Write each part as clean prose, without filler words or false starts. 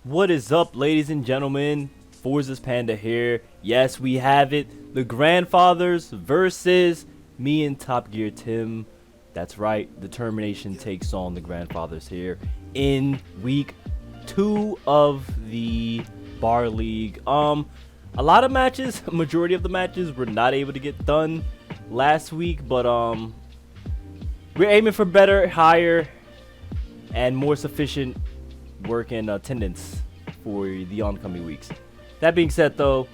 What is up, ladies and gentlemen? Forza's Panda here. Yes, we have it. The grandfathers versus me and Top Gear Tim. That's right. Determination takes on the grandfathers here in week 2 of the Bar League. A lot of matches, majority of the matches were not able to get done last week, but we're aiming for better, higher, and more sufficient work and attendance for the oncoming weeks. That being said, though,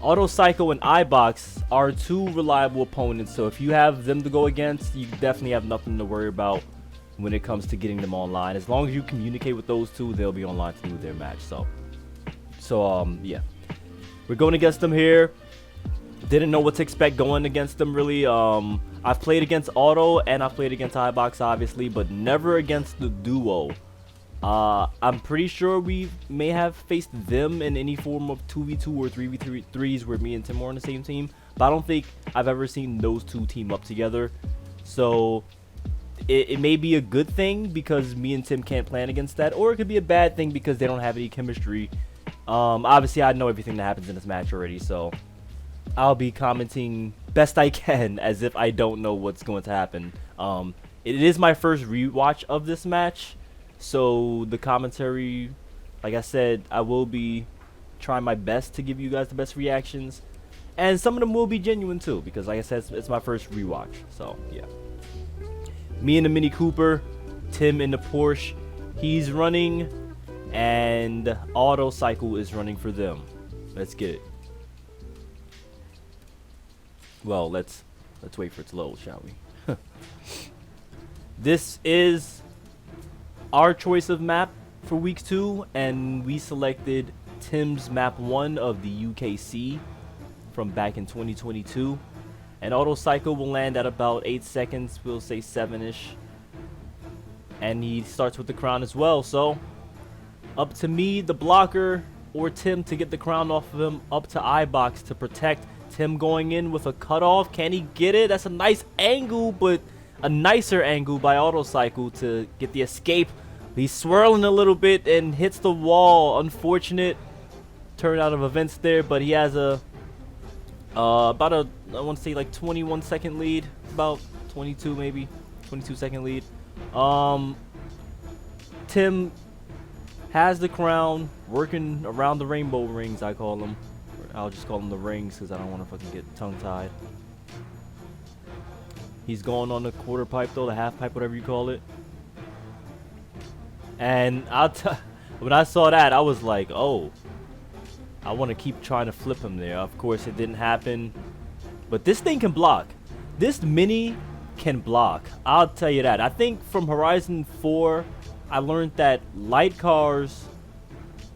Autocycle and IBOX are two reliable opponents, so if you have them to go against, you definitely have nothing to worry about when it comes to getting them online. As long as you communicate with those two, they'll be online to do their match. So yeah, we're going against them here. Didn't know what to expect going against them, really. I've played against Auto and I've played against IBOX, obviously, but never against the duo. I'm pretty sure we may have faced them in any form of 2v2 or 3v3s where me and Tim were on the same team, but I don't think I've ever seen those two team up together. So it may be a good thing because me and Tim can't plan against that, or it could be a bad thing because they don't have any chemistry. Obviously, I know everything that happens in this match already, so I'll be commenting best I can as if I don't know what's going to happen. It is my first rewatch of this match, so the commentary, like I said, I will be trying my best to give you guys the best reactions, and some of them will be genuine too, because like I said, it's my first rewatch. So yeah, me in the Mini Cooper, Tim in the Porsche. He's running, and Autocycle is running for them. Let's get it. Well, let's wait for it to load, shall we? This is our choice of map for week 2, and we selected Tim's map 1 of the UKC from back in 2022. And Autocycle will land at about 8 seconds, we'll say 7-ish. And he starts with the crown as well, so up to me, the blocker, or Tim to get the crown off of him. Up to IBOX to protect. Tim going in with a cutoff. Can he get it? That's a nice angle, but a nicer angle by Autocycle to get the escape. He's swirling a little bit and hits the wall. Unfortunate turn out of events there, but he has a about a, I want to say like 21-second lead, about 22 maybe, 22-second lead. Tim has the crown, working around the rainbow rings, I call them. I'll just call them the rings because I don't want to fucking get tongue-tied. He's going on the quarter pipe though, the half pipe, whatever you call it. And when I saw that, I was like, oh, I want to keep trying to flip him there. Of course, it didn't happen. But this thing can block. This Mini can block. I'll tell you that. I think from Horizon 4, I learned that light cars,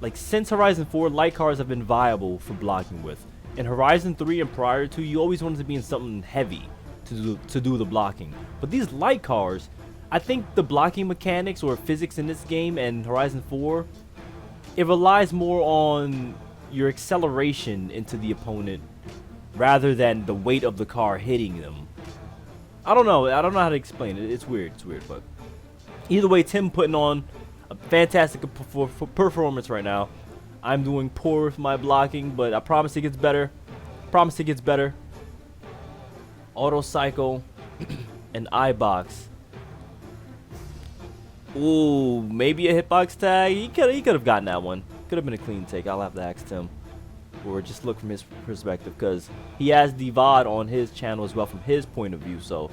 like since Horizon 4, light cars have been viable for blocking with. In Horizon 3 and prior to, you always wanted to be in something heavy to do the blocking. But these light cars, I think the blocking mechanics or physics in this game and Horizon 4, it relies more on your acceleration into the opponent rather than the weight of the car hitting them. I don't know how to explain it. It's weird, but either way, Tim putting on a fantastic performance right now. I'm doing poor with my blocking, but I promise it gets better. Autocycle and IBOX. Ooh, maybe a hitbox tag. He could have gotten that one. Could have been a clean take. I'll have to ask Tim, or just look from his perspective, because he has the VOD on his channel as well from his point of view. So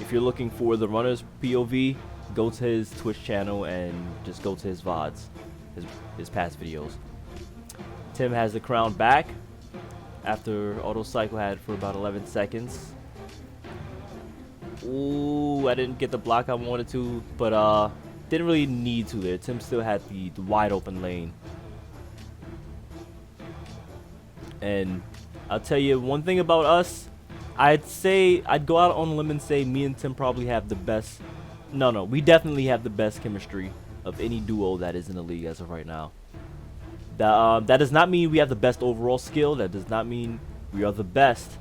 if you're looking for the runner's POV, go to his Twitch channel and just go to his VODs, his past videos. Tim has the crown back after Autocycle had for about 11 seconds. Ooh, I didn't get the block I wanted to, but didn't really need to there. Tim still had the wide open lane. And I'll tell you one thing about us. I'd go out on a limb and say me and Tim probably have the best. No, we definitely have the best chemistry of any duo that is in the league as of right now. That does not mean we have the best overall skill. That does not mean we are the best.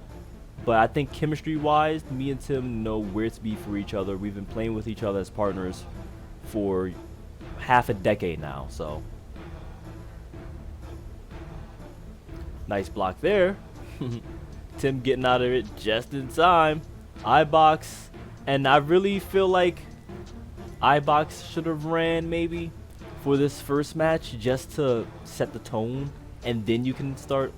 But I think chemistry-wise, me and Tim know where to be for each other. We've been playing with each other as partners for half a decade now, so Nice block there. Tim getting out of it just in time. IBOX. And I really feel like IBOX should have ran maybe for this first match just to set the tone, and then you can start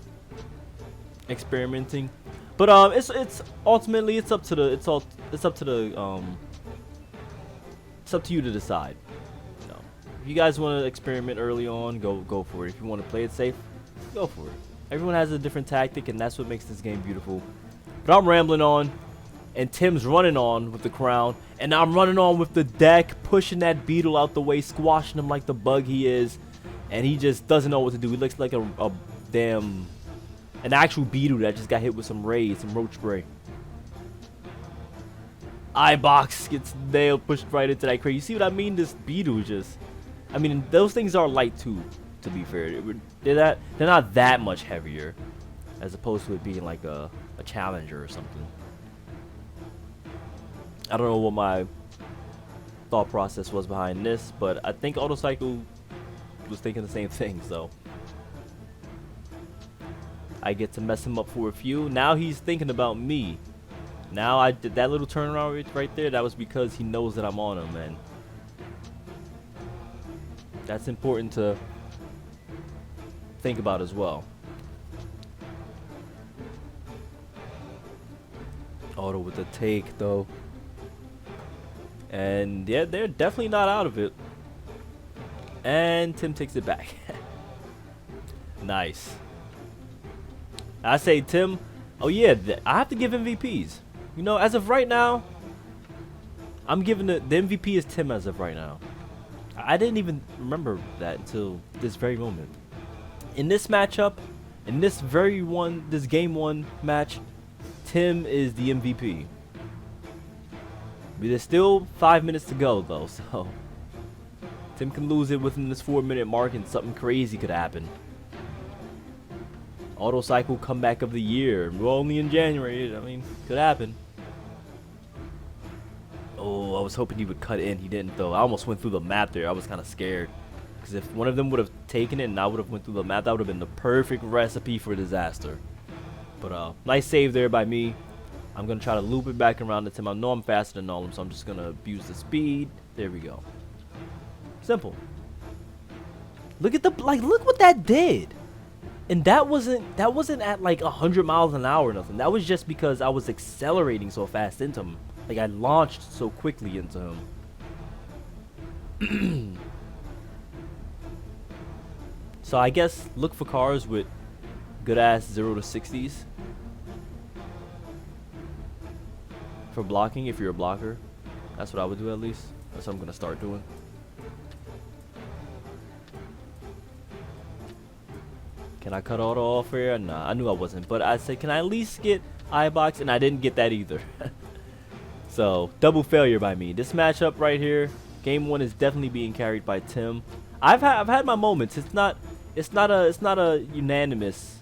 experimenting. But it's ultimately it's up to you to decide. You know, if you guys want to experiment early on, go for it. If you want to play it safe, go for it. Everyone has a different tactic, and that's what makes this game beautiful. But I'm rambling on, and Tim's running on with the crown, and I'm running on with the deck, pushing that beetle out the way, squashing him like the bug he is, and he just doesn't know what to do. He looks like an actual beetle that just got hit with some rays, some roach spray. IBOX gets nailed, pushed right into that crate. You see what I mean? This beetle just, I mean, those things are light too, to be fair. They're not that much heavier, as opposed to it being like a Challenger or something. I don't know what my thought process was behind this, but I think Autocycle was thinking the same thing, so I get to mess him up for a few. Now he's thinking about me. Now I did that little turnaround right there. That was because he knows that I'm on him, and that's important to think about as well. Auto with the take though. And yeah, they're definitely not out of it. And Tim takes it back. Nice. I say Tim, oh yeah, I have to give MVPs. You know, as of right now, I'm giving the MVP is Tim as of right now. I didn't even remember that until this very moment. In this matchup, in this game one match, Tim is the MVP. But there's still 5 minutes to go though, so Tim can lose it within this 4-minute mark and something crazy could happen. Autocycle comeback of the year. We're only in January. I mean, could happen. Oh, I was hoping he would cut in. He didn't though. I almost went through the map there. I was kind of scared. Because if one of them would have taken it and I would have went through the map, that would have been the perfect recipe for disaster. But nice save there by me. I'm going to try to loop it back around to Tim. I know I'm faster than all of them, so I'm just going to abuse the speed. There we go. Simple. Look at look what that did. And that wasn't at like 100 miles an hour or nothing. That was just because I was accelerating so fast into him. Like I launched so quickly into him. So I guess look for cars with good ass 0 to 60s. For blocking, if you're a blocker. That's what I would do at least. That's what I'm gonna start doing. Can I cut auto off here? Nah, I knew I wasn't. But I said, can I at least get IBOX? And I didn't get that either. So, double failure by me. This matchup right here, game one is definitely being carried by Tim. I've had my moments. It's not a unanimous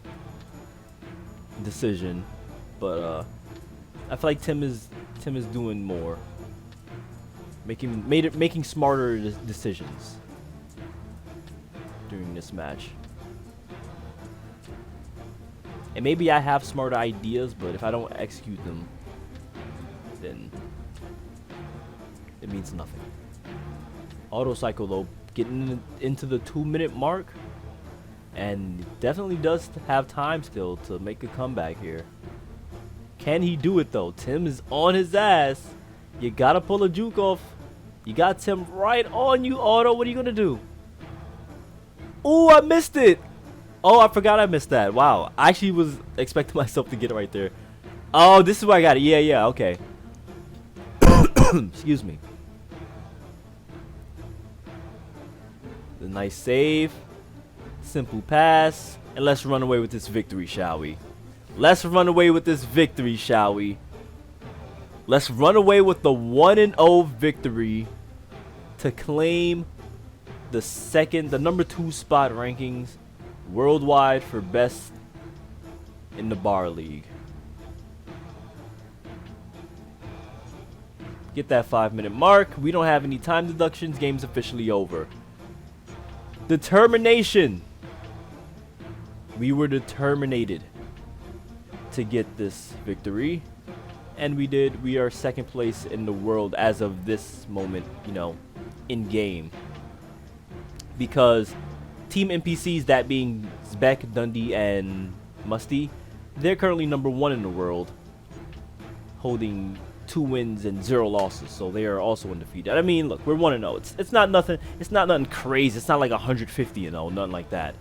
decision, but I feel like Tim is doing more, making smarter decisions during this match. And maybe I have smarter ideas, but if I don't execute them, then it means nothing. Autocycle though, getting into the 2-minute mark, and definitely does have time still to make a comeback here. Can he do it though? Tim is on his ass. You gotta pull a juke off. You got Tim right on you, Auto. What are you gonna do? Oh, I missed it. Oh, I forgot I missed that. Wow. I actually was expecting myself to get it right there. Oh, this is where I got it. Yeah, okay. Excuse me. The nice save. Simple pass. And let's run away with this victory, shall we? Let's run away with this victory, shall we? Let's run away with the 1-0 victory to claim the number 2 spot rankings worldwide for best in the bar league. Get that 5-minute mark. We don't have any time deductions. Game's officially over. Determination. We were determined to get this victory, and we did. We are second place in the world as of this moment, you know, in game. Because Team NPCs, that being Zbek, Dundee, and Musty, they're currently #1 in the world, holding 2 wins and 0 losses. So they are also undefeated. I mean, look, we're 1-0. It's not nothing. It's not nothing crazy. It's not like 150-0, nothing like that.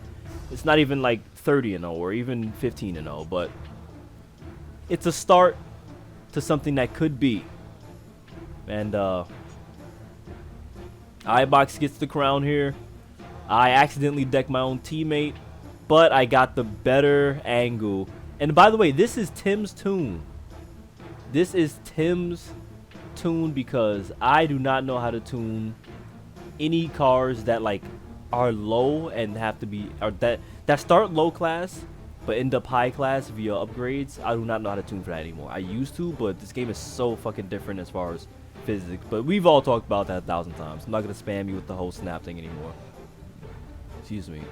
It's not even like 30-0 or even 15-0, but it's a start to something that could be. And IBOX gets the crown here. I accidentally decked my own teammate, but I got the better angle. And by the way, this is Tim's tune. This is Tim's tune because I do not know how to tune any cars that like are low and have to be, or that start low class but end up high class via upgrades. I do not know how to tune for that anymore. I used to, but this game is so fucking different as far as physics. But we've all talked about that 1,000 times. I'm not gonna spam you with the whole snap thing anymore. Excuse me.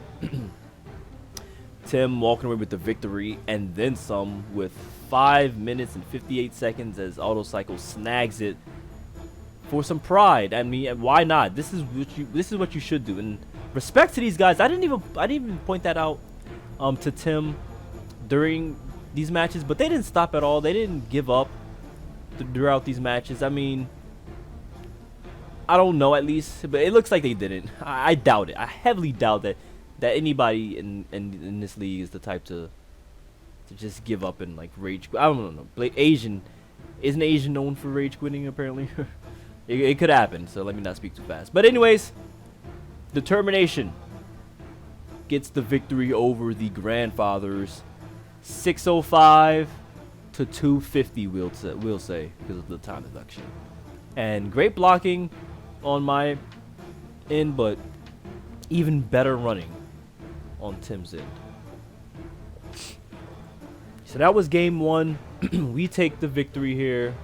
Tim walking away with the victory and then some with 5 minutes and 58 seconds as Autocycle snags it for some pride. I mean, why not? This is what you should do. And respect to these guys. I didn't even point that out to Tim during these matches, but they didn't stop at all. They didn't give up throughout these matches. I mean, I don't know, at least, but it looks like they didn't. I doubt it. I heavily doubt that anybody in this league is the type to just give up and like rage. I don't know. Like Asian, isn't Asian known for rage quitting? Apparently, it could happen. So let me not speak too fast. But anyways, determination gets the victory over the grandfathers, 605 to 250. We'll say because of the time deduction, and great blocking on my end, but even better running on Tim's end. So that was game 1. We take the victory here.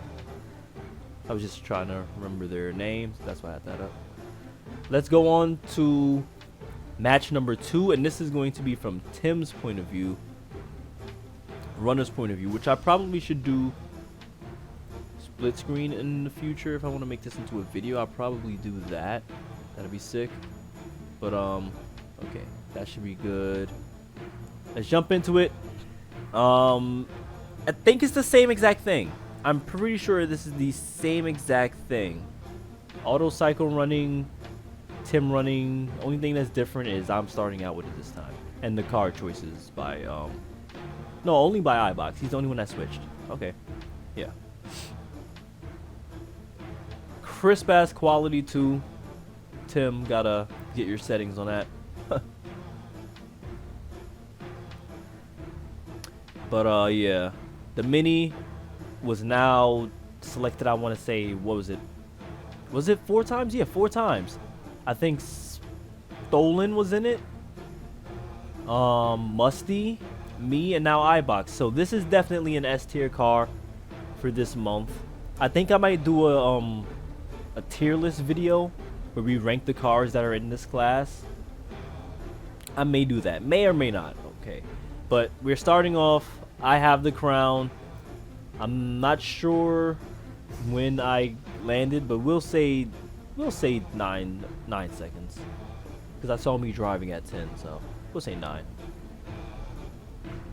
I was just trying to remember their names. That's why I had that up. Let's go on to match number 2, and this is going to be from Tim's point of view, runner's point of view, which I probably should do split screen in the future. If I want to make this into a video, I'll probably do that. That'd be sick. But okay, that should be good. Let's jump into it. I think it's the same exact thing. I'm pretty sure this is the same exact thing. Autocycle running, Tim running. Only thing that's different is I'm starting out with it this time, and the car choices by no, only by IBOX. He's the only one that switched. Okay, yeah. Crisp ass quality too. Tim, gotta get your settings on that. But yeah, the Mini was now selected. I want to say, what was it? Was it 4 times? Yeah, 4 times. I think Stolen was in it. Musty, me, and now IBOX. So this is definitely an S tier car for this month. I think I might do a tier list video where we rank the cars that are in this class. I may do that. May or may not. Okay. But we're starting off. I have the crown. I'm not sure when I landed, but we'll say 9 seconds. Because I saw me driving at 10, so we'll say 9.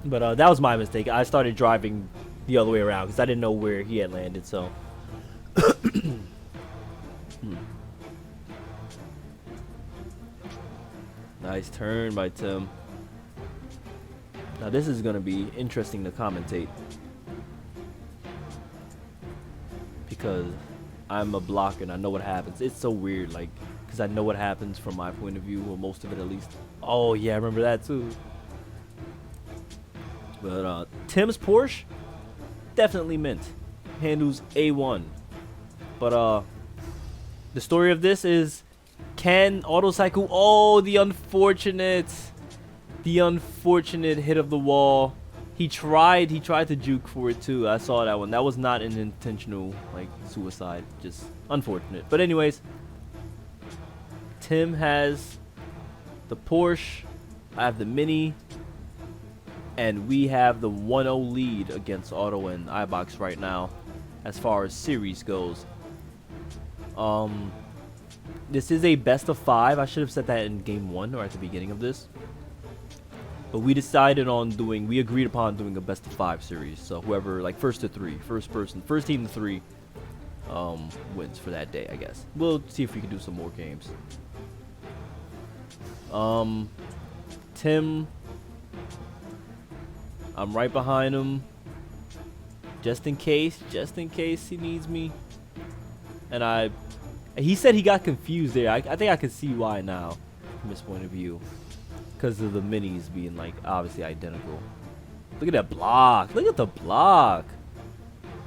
But that was my mistake. I started driving the other way around because I didn't know where he had landed, so. Nice turn by Tim. Now this is going to be interesting to commentate, because I'm a blocker and I know what happens. It's so weird, like, because I know what happens from my point of view, or most of it at least. Oh yeah, I remember that too. But Tim's Porsche, definitely mint. Handles A1. But the story of this is, can Autocycle, oh, the unfortunate hit of the wall. He tried to juke for it too. I saw that one. That was not an intentional like suicide, just unfortunate. But anyways, Tim has the Porsche. I have the Mini. And we have the 1-0 lead against Auto and IBOX right now as far as series goes. This is a best of 5. I should have said that in game 1 or at the beginning of this. But we decided on we agreed upon doing a best of 5 series. So whoever, like first team to 3 wins for that day, I guess. We'll see if we can do some more games. Tim, I'm right behind him. Just in case he needs me. And he said he got confused there. I think I can see why now from his point of view. Because of the minis being like obviously identical. Look at that block. Look at the block.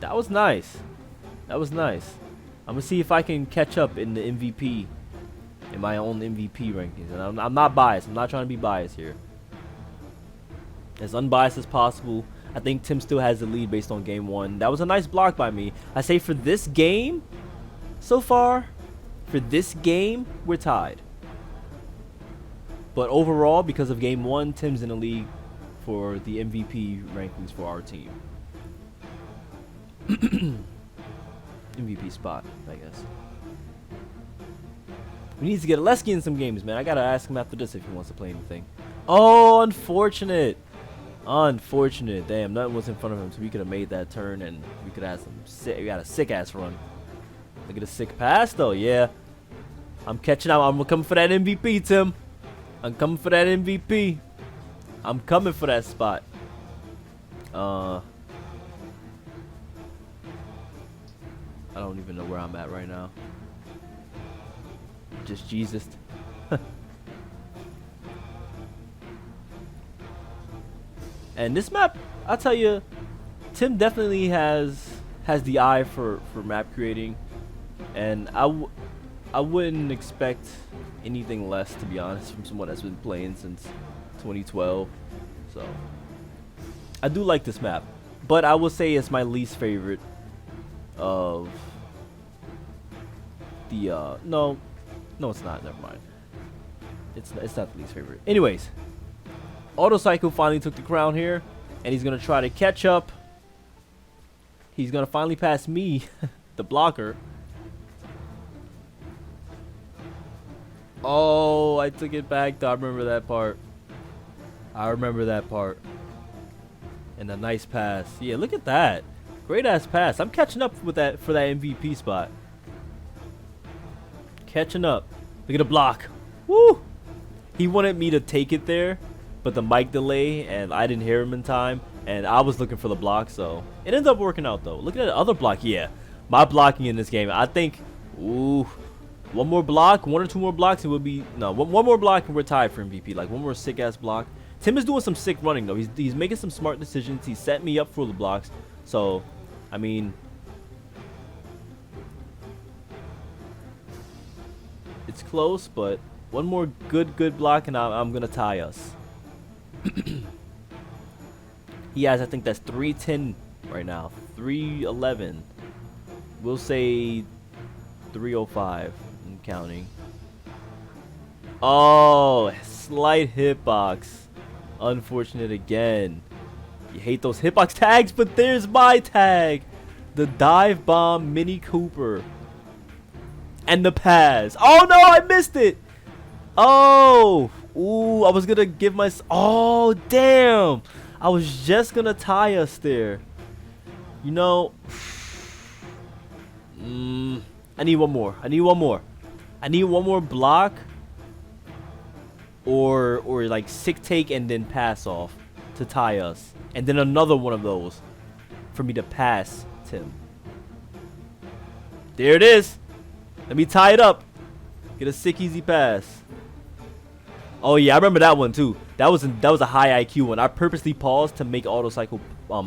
That was nice. That was nice. I'm going to see if I can catch up in the MVP. In my own MVP rankings. And I'm not biased. I'm not trying to be biased here. As unbiased as possible. I think Tim still has the lead based on game 1. That was a nice block by me. I say for this game, so far, for this game, we're tied. But overall, because of game 1, Tim's in the league for the MVP rankings for our team. MVP spot, I guess. We need to get Aleski in some games, man. I gotta ask him after this if he wants to play anything. Oh, unfortunate. Unfortunate. Damn, nothing was in front of him, so we could have made that turn and we could have we got a sick ass run. Look at a sick pass though, yeah. I'm catching up. I'm coming for that MVP, Tim. I'm coming for that MVP. I'm coming for that spot. I don't even know where I'm at right now. Just Jesus. And this map, I'll tell you, Tim definitely has the eye for map creating, and I wouldn't expect anything less, to be honest, from someone that's been playing since 2012. So I do like this map, but I will say it's my least favorite of the no it's not, never mind. It's not the least favorite. Anyways, Autocycle finally took the crown here, and he's gonna try to catch up. He's gonna finally pass me, the blocker. Oh, I took it back. I remember that part. I remember that part. And a nice pass. Yeah, look at that. Great ass pass. I'm catching up with that for that MVP spot. Catching up. Look at the block. Woo! He wanted me to take it there, but the mic delay, and I didn't hear him in time, and I was looking for the block, so it ended up working out though. Look at the other block. Yeah, my blocking in this game, I think, ooh, one more block, 1 or 2 more blocks, it would be, no, one more block and we're tied for MVP. Like one more sick ass block. Tim is doing some sick running though. He's making some smart decisions. He set me up for the blocks, so I mean, it's close, but one more good block and I'm gonna tie us. He has, I think that's 310 right now. 311. We'll say 305. I'm counting. Oh, slight hitbox. Unfortunate again. You hate those hitbox tags, but there's my tag. The dive bomb Mini Cooper. And the pass. Oh no, I missed it. Oh. Ooh, I was gonna give my. Oh, damn. I was just gonna tie us there. You know. I need one more. I need one more. I need one more block. Or like sick take and then pass off to tie us. And then another one of those for me to pass Tim. There it is. Let me tie it up. Get a sick easy pass. Oh yeah, I remember that one too. That was a high IQ one. I purposely paused to make Autocycle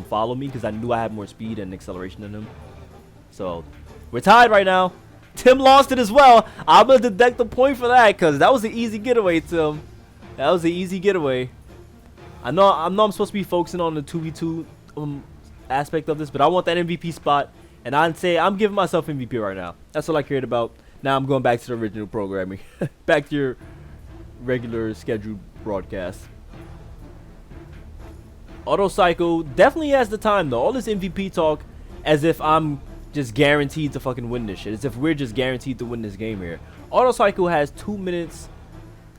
follow me because I knew I had more speed and acceleration than him. So we're tied right now. Tim lost it as well. I'm gonna deduct the point for that because that was an easy getaway, Tim. That was an easy getaway. I know I'm supposed to be focusing on the 2v2 aspect of this, but I want that MVP spot, and I'd say I'm giving myself MVP right now. That's all I cared about. Now I'm going back to the original programming. Back to your regular scheduled broadcast. Autocycle definitely has the time though. All this MVP talk as if I'm just guaranteed to fucking win this shit. As if we're just guaranteed to win this game here. Autocycle has 2 minutes,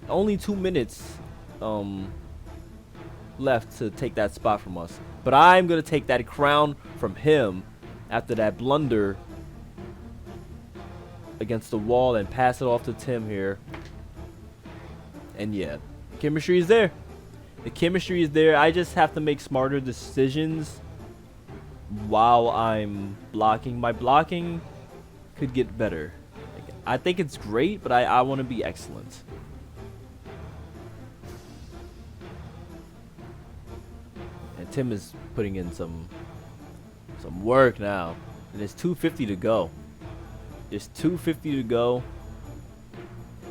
only 2 minutes left to take that spot from us. But I'm going to take that crown from him after that blunder against the wall and pass it off to Tim here. And yeah, chemistry is there. The chemistry is there. I just have to make smarter decisions while I'm blocking. My blocking could get better. I think it's great, but I want to be excellent. And Tim is putting in some work now. And there's 250 to go. There's 250 to go.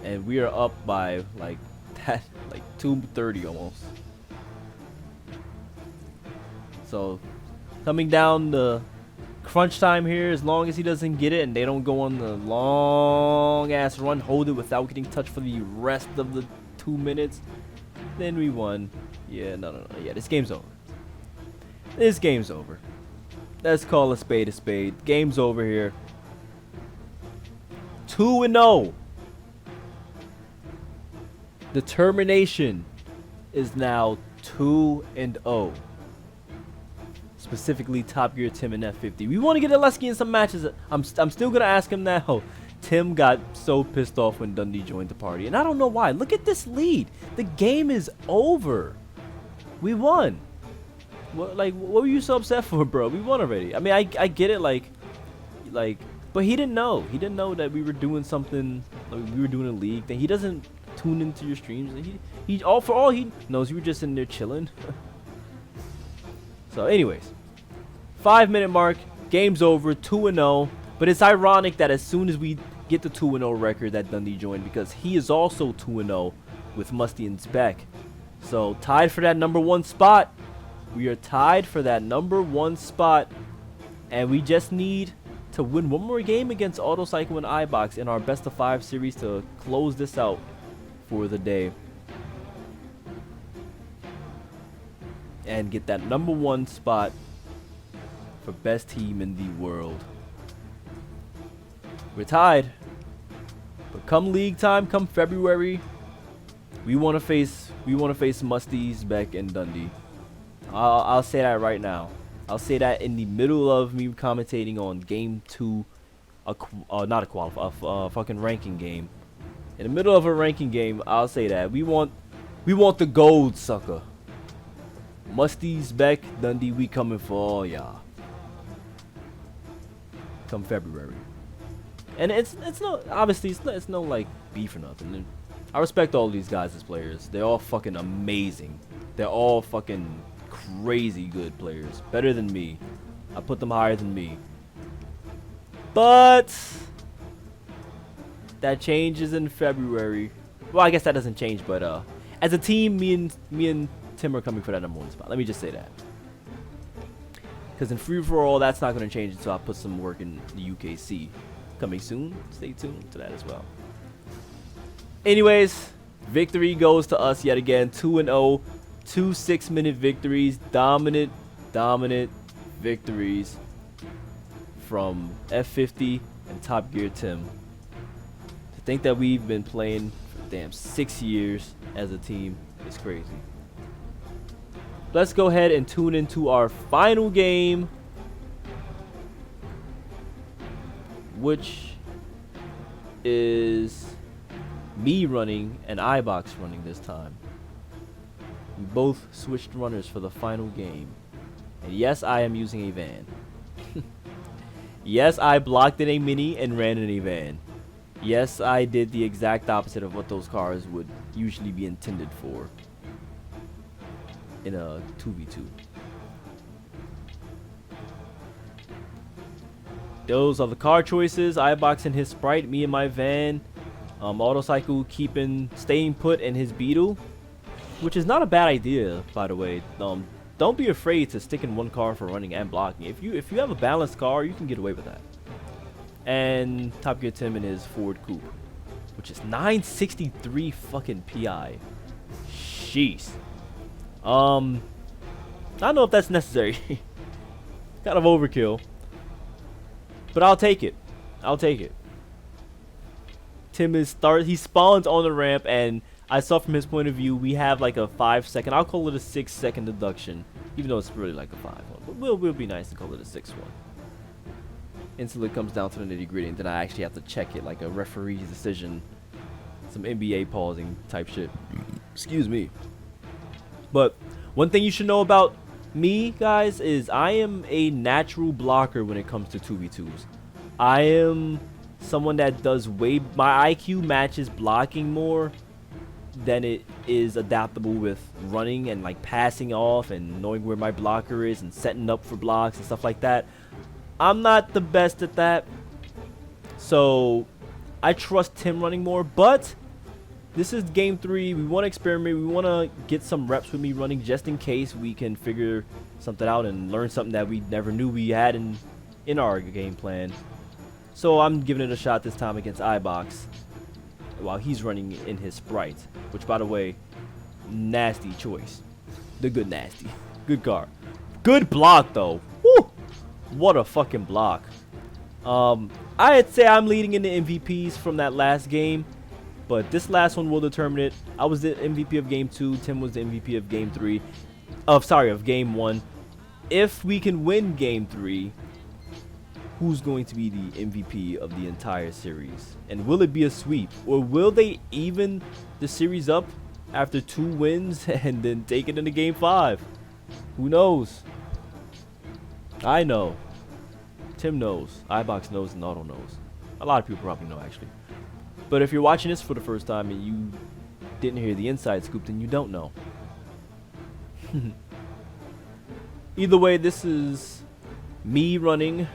And we are up by like that, like 230 almost. So coming down the crunch time here, as long as he doesn't get it and they don't go on the long ass run, hold it without getting touched for the rest of the 2 minutes, then we won. Yeah, no. Yeah, this game's over. This game's over. Let's call a spade a spade. Game's over here. 2-0. Determination is now 2-0. Specifically, TopGearTim and F50. We want to get Aleski in some matches. I'm still gonna ask him now. Tim got so pissed off when Dundee joined the party, and I don't know why. Look at this lead. The game is over. We won. What were you so upset for, bro? We won already. I mean, I get it, like, but he didn't know. He didn't know that we were doing something. Like, we were doing a league thing. He doesn't tune into your streams. For all he knows, you were just in there chilling. So, anyways, 5-minute mark, game's over, 2-0. But it's ironic that as soon as we get the 2-0 record that Dundee joined, because he is also 2-0 with Musty and Speck. So tied for that #1 spot. We are tied for that #1 spot, and we just need to win one more game against Autocycle and IBOX in our best of 5 series to close this out for the day. And get that #1 spot for best team in the world. We're tied. But come league time, come February, we want to face Musty, Beck, and Dundee. I'll say that right now. I'll say that in the middle of me commentating on game 2, not a qualify, fucking ranking game. In the middle of a ranking game, I'll say that we want the gold, sucker. Musty's back, Dundee, we coming for all y'all. Come February. And it's no, obviously it's no like beef or nothing. And I respect all these guys as players. They're all fucking amazing. They're all fucking crazy good players. Better than me. I put them higher than me. But that changes in February. Well, I guess that doesn't change, but as a team, me and Tim are coming for that #1 spot. Let me just say that. Because in free for all, that's not going to change until I put some work in the UKC. Coming soon. Stay tuned to that as well. Anyways, victory goes to us yet again. 2-0. 2 6-minute victories. Dominant victories from F50 and TopGearTim. To think that we've been playing for damn 6 years as a team is crazy. Let's go ahead and tune into our final game, which is me running and IBOX running this time. We both switched runners for the final game. And yes, I am using a van. Yes, I blocked in a mini and ran in a van. Yes, I did the exact opposite of what those cars would usually be intended for in a 2v2. Those are the car choices. IBOX in his Sprite, me in my van. Autocycle staying put in his Beetle, which is not a bad idea, by the way. Don't be afraid to stick in one car for running and blocking. If you have a balanced car, you can get away with that. And TopGearTim in his Ford Coupe, which is 963 fucking PI. Jeez. I don't know if that's necessary. Kind of overkill. But I'll take it. I'll take it. Tim he spawns on the ramp, and I saw from his point of view, we have like a 5-second, I'll call it a 6-second deduction, even though it's really like a 5 one. But we'll be nice and call it a 6 one. Until it comes down to the nitty gritty, and then I actually have to check it like a referee's decision. Some NBA pausing type shit. Excuse me. But one thing you should know about me, guys, is I am a natural blocker when it comes to 2v2s. I am someone that does my IQ matches blocking more than it is adaptable with running and like passing off and knowing where my blocker is and setting up for blocks and stuff like that. I'm not the best at that, so I trust Tim running more. But this is game 3. We want to experiment. We want to get some reps with me running just in case we can figure something out and learn something that we never knew we had in our game plan. So I'm giving it a shot this time against IBOX while he's running in his Sprite, which, by the way, nasty choice. The good nasty. Good car. Good block, though. Woo! What a fucking block. I'd say I'm leading in the MVPs from that last game, but this last one will determine it. I was the MVP of game 2. Tim was the MVP of game 3. Of game 1. If we can win game 3, who's going to be the MVP of the entire series? And will it be a sweep? Or will they even the series up after 2 wins and then take it into game 5? Who knows? I know. Tim knows. IBOX knows, and Auto knows. A lot of people probably know, actually. But if you're watching this for the first time and you didn't hear the inside scoop, then you don't know. Either way, this is me running,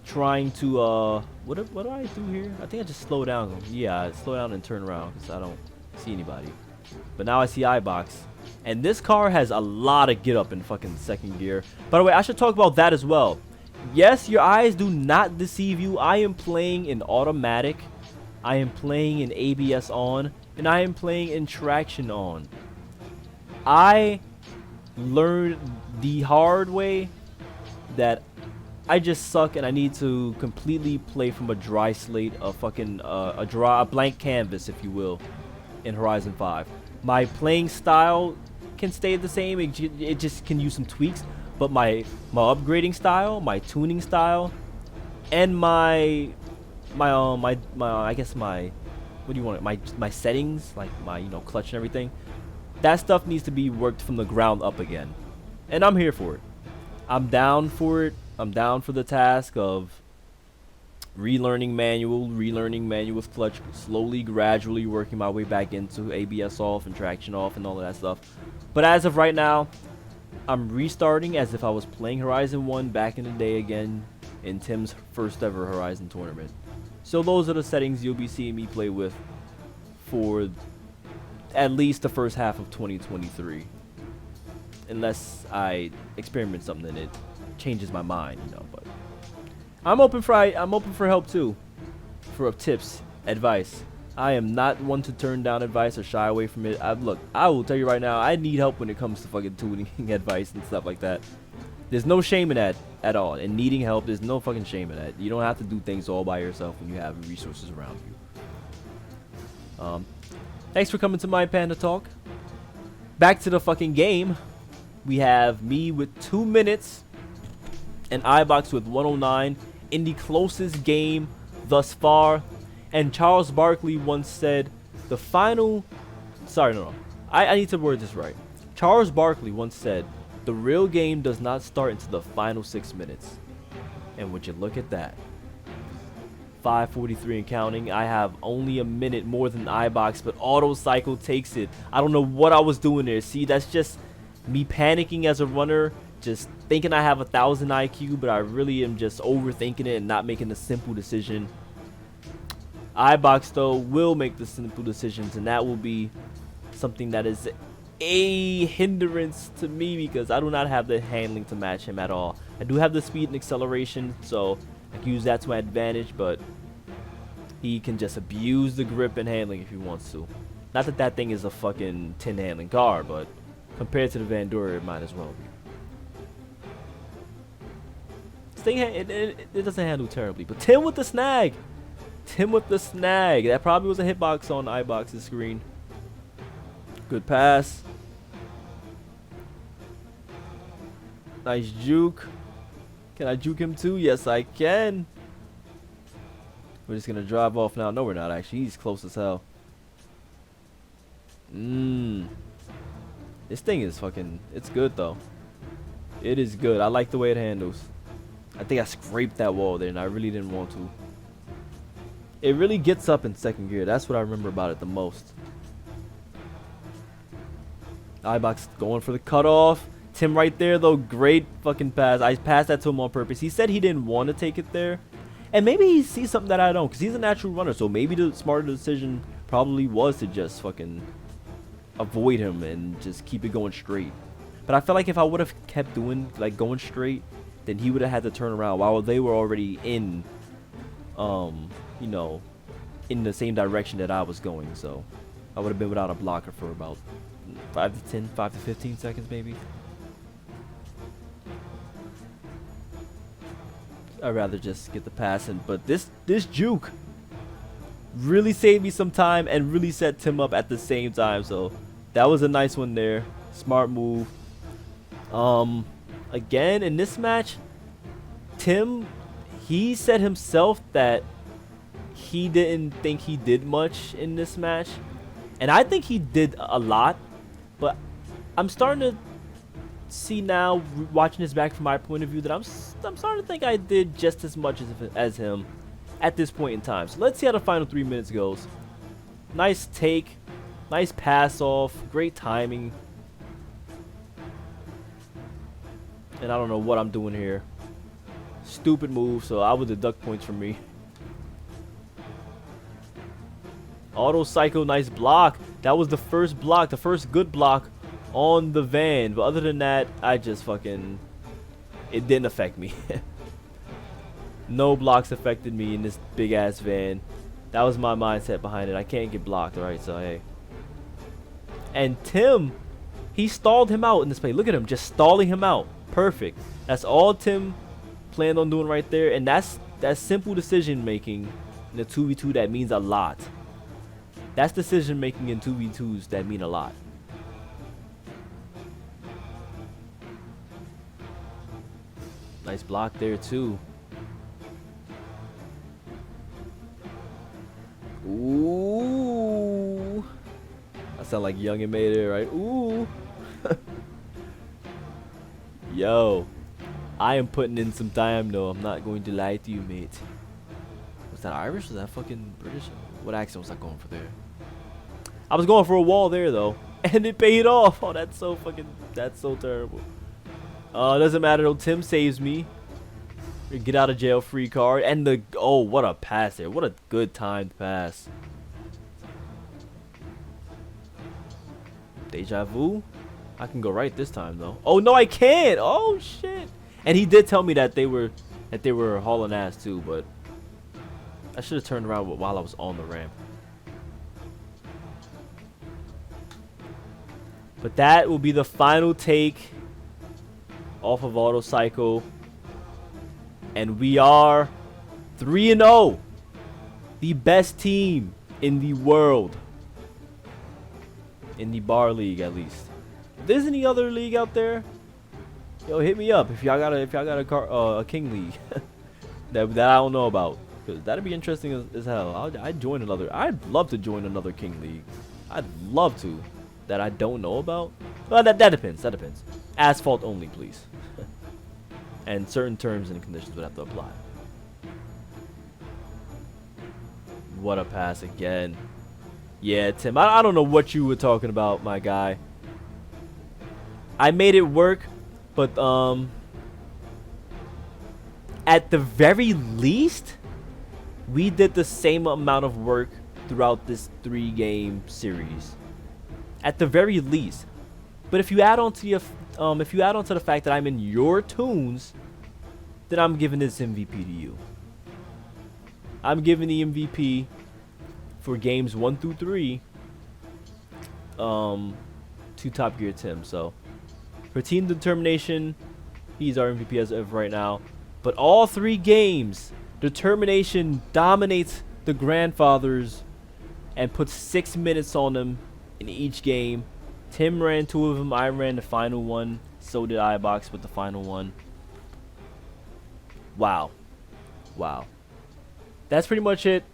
trying to what do I do here? I think I just slow down. Yeah, I slow down and turn around because I don't see anybody. But now I see IBOX, and this car has a lot of get up in fucking second gear. By the way, I should talk about that as well. Yes, your eyes do not deceive you. I am playing in automatic, I am playing in ABS on, and I am playing in traction on. I learned the hard way that I just suck, and I need to completely play from a dry slate, a fucking a blank canvas, if you will, in Horizon 5. My playing style can stay the same. It just can use some tweaks, but my upgrading style, my tuning style, and my I guess my, what do you want, my settings, like my, you know, clutch and everything, that stuff needs to be worked from the ground up again. And I'm here for it. I'm down for it. I'm down for the task of relearning manual with clutch, slowly, gradually working my way back into ABS off and traction off and all of that stuff. But as of right now, I'm restarting as if I was playing Horizon 1 back in the day again in Tim's first ever Horizon tournament. So those are the settings you'll be seeing me play with for at least the first half of 2023. Unless I experiment something and it changes my mind, you know. But I'm open for help too, for tips, advice. I am not one to turn down advice or shy away from it. Look, I will tell you right now, I need help when it comes to fucking tuning advice and stuff like that. There's no shame in that at all. In needing help, there's no fucking shame in that. You don't have to do things all by yourself when you have resources around you. Thanks for coming to my Panda Talk. Back to the fucking game. We have me with 2 minutes and IBOX with 109 in the closest game thus far. And Charles Barkley once said, the final... Sorry, no. I need to word this right. Charles Barkley once said, the real game does not start until the final 6 minutes. And would you look at that? 5:43 and counting. I have only a minute more than IBOX, but Autocycle takes it. I don't know what I was doing there. See, that's just me panicking as a runner, just thinking I have 1,000 IQ, but I really am just overthinking it and not making a simple decision. IBOX, though, will make the simple decisions, and that will be something that is a hindrance to me because I do not have the handling to match him at all. I do have the speed and acceleration, so I can use that to my advantage, but he can just abuse the grip and handling if he wants to. Not that that thing is a fucking tin handling car, but Compared to the Vandura, it might as well be. This thing, it doesn't handle terribly. But Tim with the snag. Tim with the snag. That probably was a hitbox on IBOX's screen. Good pass. Nice juke. Can I juke him too? Yes, I can. We're just going to drive off now. No, we're not actually. He's close as hell. This thing is fucking... It's good, though. It is good. I like the way it handles. I think I scraped that wall there, and I really didn't want to. It really gets up in second gear. That's what I remember about it the most. IBOX going for the cutoff. Tim right there, though. Great fucking pass. I passed that to him on purpose. He said he didn't want to take it there. And maybe he sees something that I don't, because he's a natural runner. So maybe the smarter decision probably was to just fucking avoid him and just keep it going straight. But I felt like if I would have kept doing, like, going straight, then he would have had to turn around while they were already in, you know, in the same direction that I was going. So I would have been without a blocker for about 5 to 15 seconds maybe. I'd rather just get the pass in. But this juke really saved me some time and really set Tim up at the same time. So that was a nice one there. Smart move. Again, in this match, Tim, he said himself that he didn't think he did much in this match. And I think he did a lot. But I'm starting to see now, watching this back from my point of view, that I'm starting to think I did just as much as him at this point in time. So let's see how the final 3 minutes goes. Nice take. Nice pass off. Great timing. And I don't know what I'm doing here. Stupid move, so I would deduct points from me. Autocycle, nice block. That was the first block, the first good block on the van. But other than that, I just fucking... It didn't affect me. No blocks affected me in this big-ass van. That was my mindset behind it. I can't get blocked, alright, so hey. And Tim, he stalled him out in this play. Look at him, just stalling him out. Perfect. That's all Tim planned on doing right there. And that's simple decision making in a 2v2 that means a lot. That's decision making in 2v2s that mean a lot. Nice block there too. Ooh. I sound like Young and May there, right? Ooh. Yo, I am putting in some time though. I'm not going to lie to you, mate. Was that Irish? Was that fucking British? What accent was I going for there? I was going for a wall there though, and it paid off. Oh, that's so terrible. Doesn't matter though. Tim saves me. Get out of jail free card. And what a pass there. What a good timed pass. Deja vu. I can go right this time though. Oh no, I can't. Oh shit. And he did tell me that they were hauling ass too, but I should have turned around while I was on the ramp. But that will be the final take off of Autocycle. And we are 3-0. The best team in the world. In the bar league, at least. If there's any other league out there, yo, hit me up if y'all got a king league that I don't know about, because that'd be interesting as hell. I'd join another. I'd love to join another king league. I'd love to. That I don't know about. Well, that depends. That depends. Asphalt only, please. And certain terms and conditions would have to apply. What a pass again. Yeah, Tim. I don't know what you were talking about, my guy. I made it work, but at the very least, we did the same amount of work throughout this 3-game series. At the very least. But if you add on to the fact that I'm in your tunes, then I'm giving this MVP to you. I'm giving the MVP for games 1 through 3. to Top Gear Tim. So for Team Determination, he's our MVP as of right now. But all 3 games, Determination dominates the Grandfathers and puts 6 minutes on them in each game. Tim ran 2 of them. I ran the final one. So did IBOX with the final one. Wow. Wow. That's pretty much it.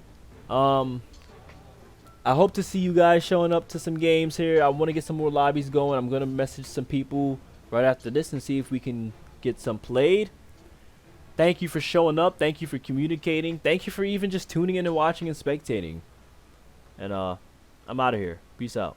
I hope to see you guys showing up to some games here. I want to get some more lobbies going. I'm going to message some people right after this and see if we can get some played. Thank you for showing up. Thank you for communicating. Thank you for even just tuning in and watching and spectating. And I'm out of here. Peace out.